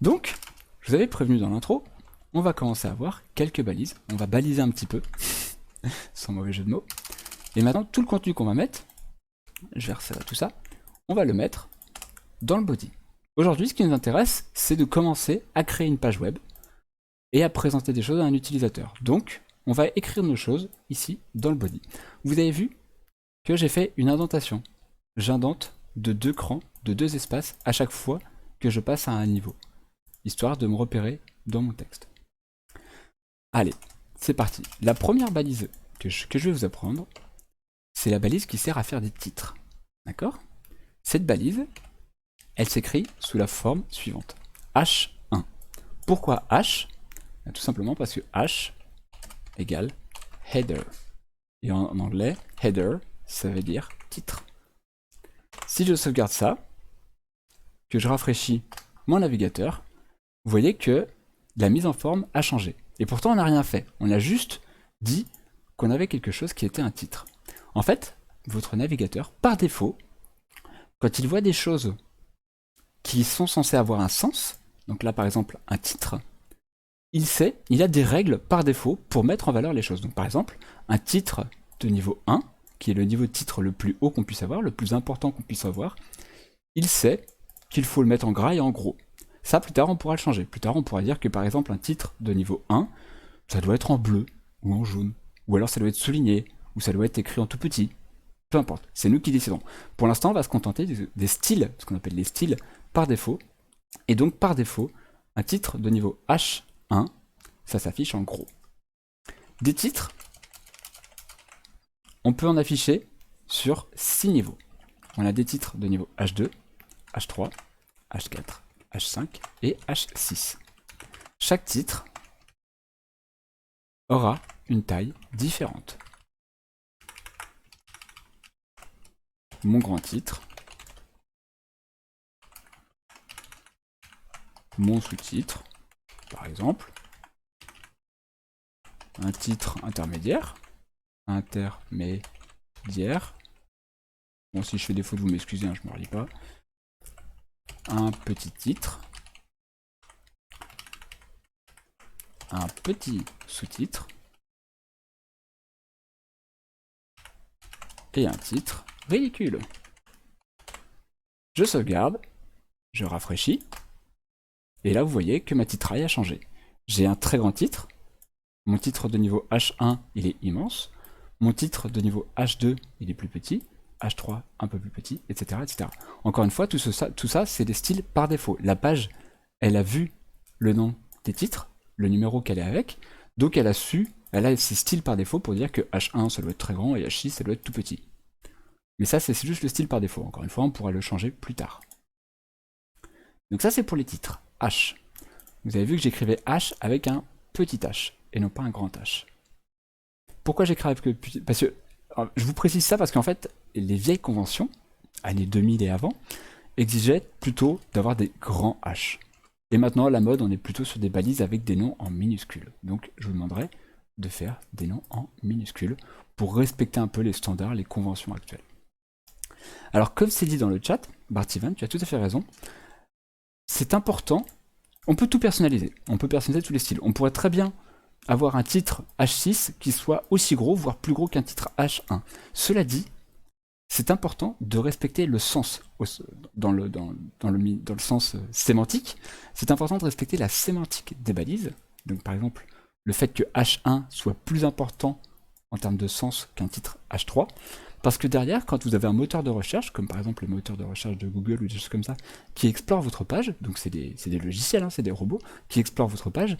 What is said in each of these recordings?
Donc, je vous avais prévenu dans l'intro, on va commencer à voir quelques balises. On va baliser un petit peu, sans mauvais jeu de mots. Et maintenant, tout le contenu qu'on va mettre, je vais resserrer tout ça, on va le mettre dans le body. Aujourd'hui, ce qui nous intéresse, c'est de commencer à créer une page web et à présenter des choses à un utilisateur. Donc, on va écrire nos choses ici, dans le body. Vous avez vu que j'ai fait une indentation. J'indente de 2 crans, de 2 espaces, à chaque fois que je passe à un niveau, histoire de me repérer dans mon texte. Allez, c'est parti. La première balise que je vais vous apprendre, c'est la balise qui sert à faire des titres. D'accord? Cette balise, elle s'écrit sous la forme suivante. H1. Pourquoi H? Tout simplement parce que H égale header. Et en anglais, header, ça veut dire titre. Si je sauvegarde ça, que je rafraîchis mon navigateur, vous voyez que la mise en forme a changé. Et pourtant, on n'a rien fait. On a juste dit qu'on avait quelque chose qui était un titre. En fait, votre navigateur, par défaut, quand il voit des choses qui sont censées avoir un sens, donc là par exemple un titre, il a des règles par défaut pour mettre en valeur les choses. Donc par exemple, un titre de niveau 1, qui est le niveau de titre le plus haut qu'on puisse avoir, le plus important qu'on puisse avoir, il sait qu'il faut le mettre en gras et en gros. Ça, plus tard, on pourra le changer. Plus tard, on pourra dire que par exemple, un titre de niveau 1, ça doit être en bleu ou en jaune. Ou alors ça doit être souligné, ou ça doit être écrit en tout petit. Peu importe, c'est nous qui décidons. Pour l'instant, on va se contenter des styles, ce qu'on appelle les styles, par défaut. Et donc, par défaut, un titre de niveau H1, ça s'affiche en gros. Des titres, on peut en afficher sur 6 niveaux. On a des titres de niveau H2, H3, H4, H5 et H6. Chaque titre aura une taille différente. Mon grand titre, mon sous-titre, par exemple, un titre intermédiaire, bon si je fais des fautes vous m'excusez, hein, je ne me relis pas, un petit titre, un petit sous-titre, et un titre ridicule. Je sauvegarde, je rafraîchis, et là vous voyez que ma titraille a changé. J'ai un très grand titre, mon titre de niveau H1 il est immense, mon titre de niveau H2 il est plus petit, H3 un peu plus petit, etc. etc. Encore une fois, tout ça c'est des styles par défaut. La page, elle a vu le nom des titres, le numéro qu'elle est avec, donc elle a ses styles par défaut pour dire que H1 ça doit être très grand et H6 ça doit être tout petit. Mais ça c'est juste le style par défaut, encore une fois on pourra le changer plus tard. Donc ça c'est pour les titres, H. Vous avez vu que j'écrivais H avec un petit H, et non pas un grand H. Pourquoi j'écris avec petit? Parce que, je vous précise ça parce qu'en fait, les vieilles conventions, années 2000 et avant, exigeaient plutôt d'avoir des grands H. Et maintenant, à la mode, on est plutôt sur des balises avec des noms en minuscules. Donc je vous demanderai de faire des noms en minuscules pour respecter un peu les standards, les conventions actuelles. Alors comme c'est dit dans le chat, Bartivan, tu as tout à fait raison, c'est important, on peut tout personnaliser, on peut personnaliser tous les styles. On pourrait très bien avoir un titre H6 qui soit aussi gros, voire plus gros qu'un titre H1. Cela dit, c'est important de respecter le sens, dans le sens sémantique, c'est important de respecter la sémantique des balises. Donc par exemple, le fait que H1 soit plus important en termes de sens qu'un titre H3, parce que derrière, quand vous avez un moteur de recherche, comme par exemple le moteur de recherche de Google ou des choses comme ça, qui explore votre page, donc c'est des logiciels, hein, c'est des robots qui explorent votre page,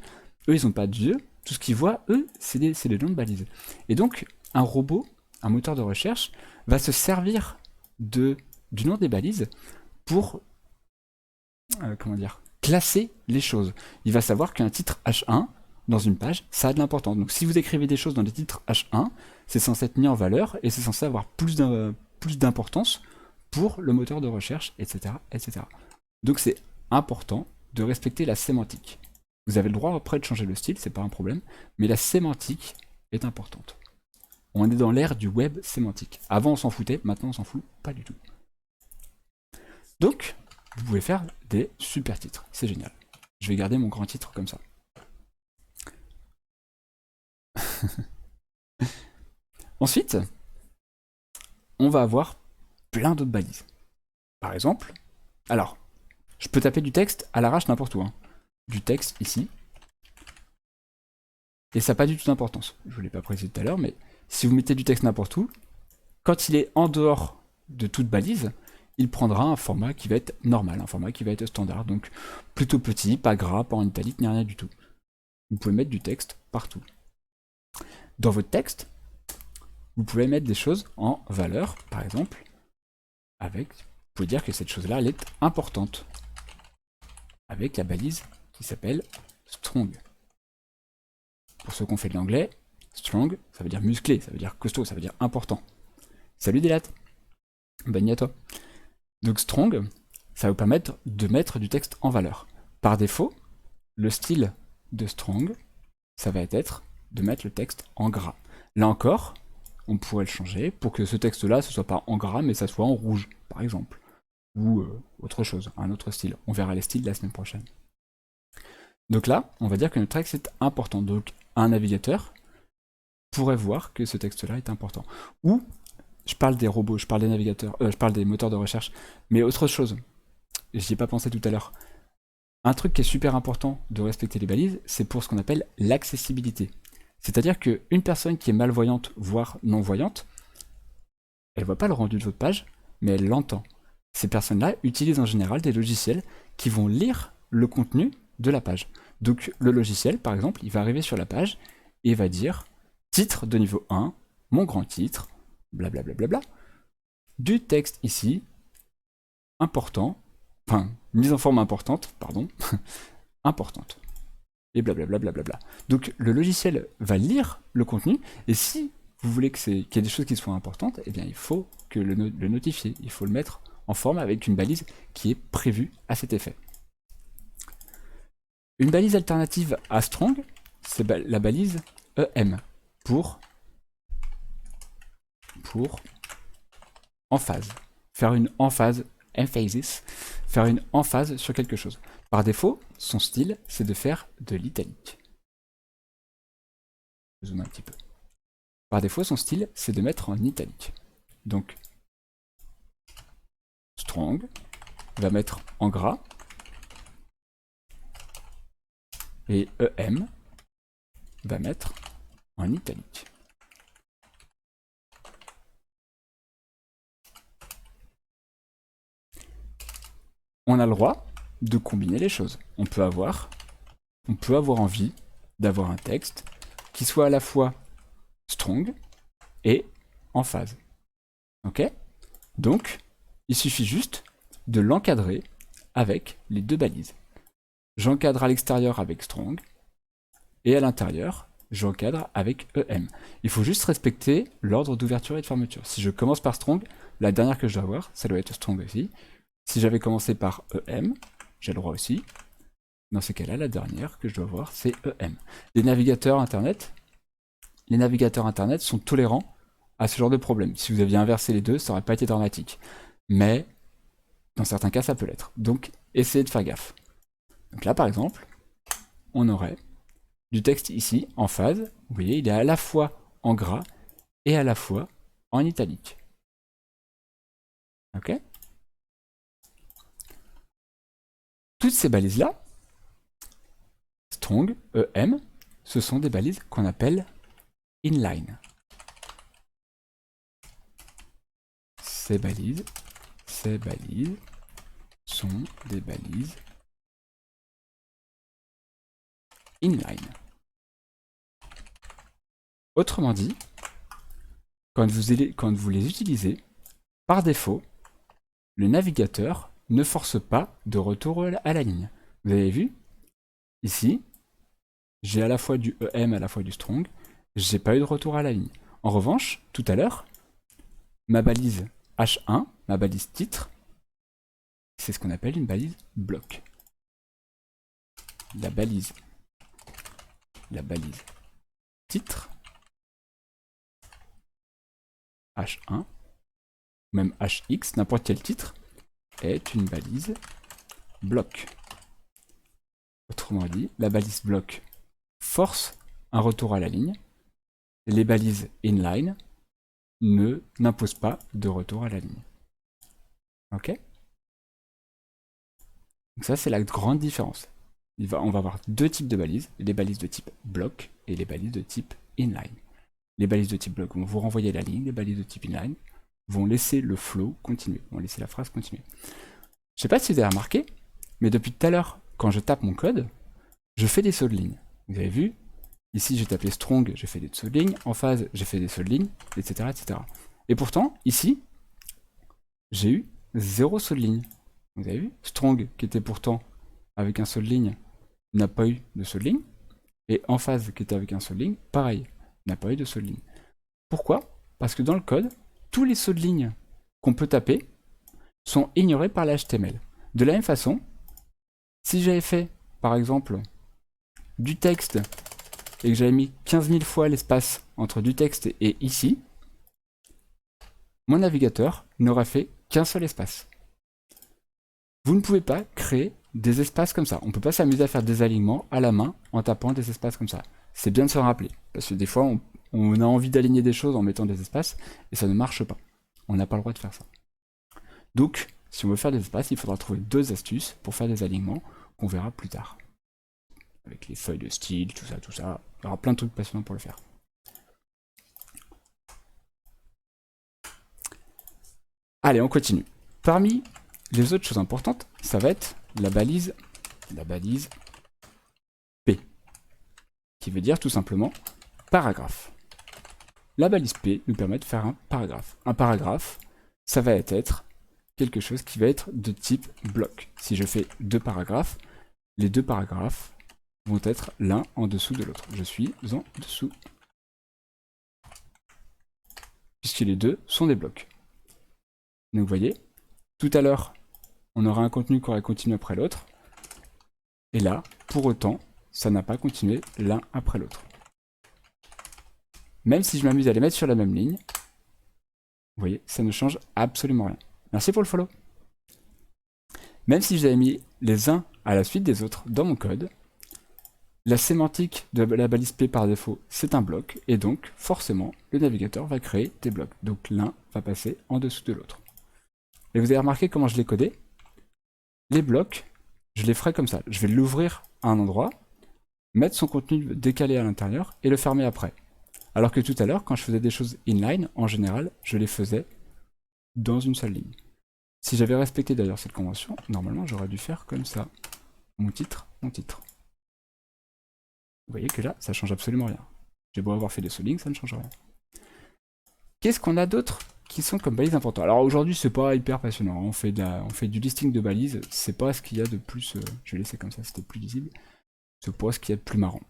eux ils n'ont pas d'yeux, tout ce qu'ils voient, eux, c'est des noms de balises. Et donc, un robot, un moteur de recherche, va se servir du nom des balises pour, classer les choses. Il va savoir qu'un titre H1, dans une page, ça a de l'importance. Donc si vous écrivez des choses dans des titres H1, c'est censé être mis en valeur, et c'est censé avoir plus d'importance pour le moteur de recherche, etc. etc. Donc c'est important de respecter la sémantique. Vous avez le droit après de changer le style, c'est pas un problème, mais la sémantique est importante. On est dans l'ère du web sémantique. Avant on s'en foutait, maintenant on s'en fout pas du tout. Donc, vous pouvez faire des super titres, c'est génial. Je vais garder mon grand titre comme ça. Ensuite, on va avoir plein d'autres balises. Par exemple, alors, je peux taper du texte à l'arrache n'importe où. Hein. Du texte ici. Et ça n'a pas du tout d'importance. Je ne vous l'ai pas précisé tout à l'heure, mais si vous mettez du texte n'importe où, quand il est en dehors de toute balise, il prendra un format qui va être normal, un format qui va être standard. Donc plutôt petit, pas gras, pas en italique, ni rien du tout. Vous pouvez mettre du texte partout. Dans votre texte, vous pouvez mettre des choses en valeur, par exemple, avec, vous pouvez dire que cette chose-là, elle est importante, avec la balise qui s'appelle strong. Pour ceux qui ont fait de l'anglais, strong, ça veut dire musclé, ça veut dire costaud, ça veut dire important. Salut Délat, bonne nuit à toi. Donc strong, ça va vous permettre de mettre du texte en valeur. Par défaut, le style de strong, ça va être de mettre le texte en gras. Là encore, on pourrait le changer pour que ce texte-là, ce soit pas en gras, mais ça soit en rouge, par exemple. Ou autre chose, un autre style. On verra les styles la semaine prochaine. Donc là, on va dire que notre texte est important. Donc un navigateur pourrait voir que ce texte-là est important. Ou, je parle des robots, je parle des navigateurs, je parle des moteurs de recherche, mais autre chose, j'y ai pas pensé tout à l'heure. Un truc qui est super important de respecter les balises, c'est pour ce qu'on appelle l'accessibilité. C'est-à-dire qu'une personne qui est malvoyante, voire non-voyante, elle voit pas le rendu de votre page, mais elle l'entend. Ces personnes-là utilisent en général des logiciels qui vont lire le contenu de la page. Donc le logiciel, par exemple, il va arriver sur la page et va dire titre de niveau 1, mon grand titre, blablabla, du texte ici, important, enfin, mise en forme importante, pardon, importante. Et blablabla. Donc le logiciel va lire le contenu, et si vous voulez qu'il y ait des choses qui soient importantes, eh bien il faut que le notifier, il faut le mettre en forme avec une balise qui est prévue à cet effet. Une balise alternative à strong, c'est la balise EM, pour emphase. Faire une emphase, emphasis, faire une emphase sur quelque chose. Par défaut, son style, c'est de faire de l'italique. Je zoome un petit peu. Par défaut, son style, c'est de mettre en italique. Donc, strong va mettre en gras, et EM va mettre en italique. On a le droit de combiner les choses. On peut avoir envie d'avoir un texte qui soit à la fois strong et en phase. Ok? Donc, il suffit juste de l'encadrer avec les deux balises. J'encadre à l'extérieur avec strong et à l'intérieur, j'encadre avec EM. Il faut juste respecter l'ordre d'ouverture et de fermeture. Si je commence par strong, la dernière que je dois avoir, ça doit être strong aussi. Si j'avais commencé par EM, j'ai le droit aussi. Dans ces cas-là, la dernière que je dois avoir, c'est EM. Les navigateurs Internet sont tolérants à ce genre de problème. Si vous aviez inversé les deux, ça n'aurait pas été dramatique. Mais, dans certains cas, ça peut l'être. Donc, essayez de faire gaffe. Donc là, par exemple, on aurait du texte ici, en phase. Vous voyez, il est à la fois en gras et à la fois en italique. Ok? Toutes ces balises-là, strong, EM, ce sont des balises qu'on appelle inline. Ces balises sont des balises inline. Autrement dit, quand vous les utilisez, par défaut, le navigateur ne force pas de retour à la ligne. Vous avez vu? Ici, j'ai à la fois du EM, à la fois du strong, j'ai pas eu de retour à la ligne. En revanche, tout à l'heure, ma balise H1, ma balise titre, c'est ce qu'on appelle une balise bloc. La balise titre, H1, même HX, n'importe quel titre, est une balise bloc. Autrement dit, la balise bloc force un retour à la ligne. Les balises inline n'imposent pas de retour à la ligne. Ok? Donc ça, c'est la grande différence. On va avoir deux types de balises, les balises de type bloc et les balises de type inline. Les balises de type bloc vont vous renvoyer la ligne, les balises de type inline vont laisser le flow continuer, vont laisser la phrase continuer. Je sais pas si vous avez remarqué, mais depuis tout à l'heure, quand je tape mon code, je fais des sauts de ligne. Vous avez vu? Ici, j'ai tapé strong, j'ai fait des sauts de ligne. En phase, j'ai fait des sauts de ligne, etc., etc. Et pourtant, ici, j'ai eu 0 saut de ligne. Vous avez vu? Strong, qui était pourtant avec un saut de ligne, n'a pas eu de saut de ligne. Et en phase, qui était avec un saut de ligne, pareil, n'a pas eu de saut de ligne. Pourquoi? Parce que dans le code, tous les sauts de ligne qu'on peut taper sont ignorés par l'HTML. De la même façon, si j'avais fait, par exemple, du texte et que j'avais mis 15 000 fois l'espace entre du texte et ici, mon navigateur n'aurait fait qu'un seul espace. Vous ne pouvez pas créer des espaces comme ça. On ne peut pas s'amuser à faire des alignements à la main en tapant des espaces comme ça. C'est bien de se rappeler, parce que des fois, on a envie d'aligner des choses en mettant des espaces, et ça ne marche pas. On n'a pas le droit de faire ça. Donc, si on veut faire des espaces, il faudra trouver deux astuces pour faire des alignements qu'on verra plus tard. Avec les feuilles de style, tout ça. Il y aura plein de trucs passionnants pour le faire. Allez, on continue. Parmi les autres choses importantes, ça va être la balise P, qui veut dire tout simplement paragraphe. La balise P nous permet de faire un paragraphe. Un paragraphe, ça va être quelque chose qui va être de type bloc. Si je fais deux paragraphes, les deux paragraphes vont être l'un en dessous de l'autre. Je suis en dessous. Puisque les deux sont des blocs. Donc vous voyez, tout à l'heure, on aura un contenu qui aurait continué après l'autre. Et là, pour autant, ça n'a pas continué l'un après l'autre. Même si je m'amuse à les mettre sur la même ligne, vous voyez, ça ne change absolument rien. Merci pour le follow. Même si j'avais mis les uns à la suite des autres dans mon code, la sémantique de la balise P par défaut, c'est un bloc, et donc, forcément, le navigateur va créer des blocs. Donc l'un va passer en dessous de l'autre. Et vous avez remarqué comment je l'ai codé? Les blocs, je les ferai comme ça. Je vais l'ouvrir à un endroit, mettre son contenu décalé à l'intérieur, et le fermer après. Alors que tout à l'heure, quand je faisais des choses inline, en général, je les faisais dans une seule ligne. Si j'avais respecté d'ailleurs cette convention, normalement j'aurais dû faire comme ça. Mon titre, mon titre. Vous voyez que là, ça change absolument rien. J'ai beau avoir fait des soulignes, ça ne change rien. Qu'est-ce qu'on a d'autre qui sont comme balises importantes? Alors aujourd'hui, c'est pas hyper passionnant. On fait du listing de balises. C'est pas ce qu'il y a de plus... je vais laisser comme ça, c'était plus visible. C'est pas ce qu'il y a de plus marrant.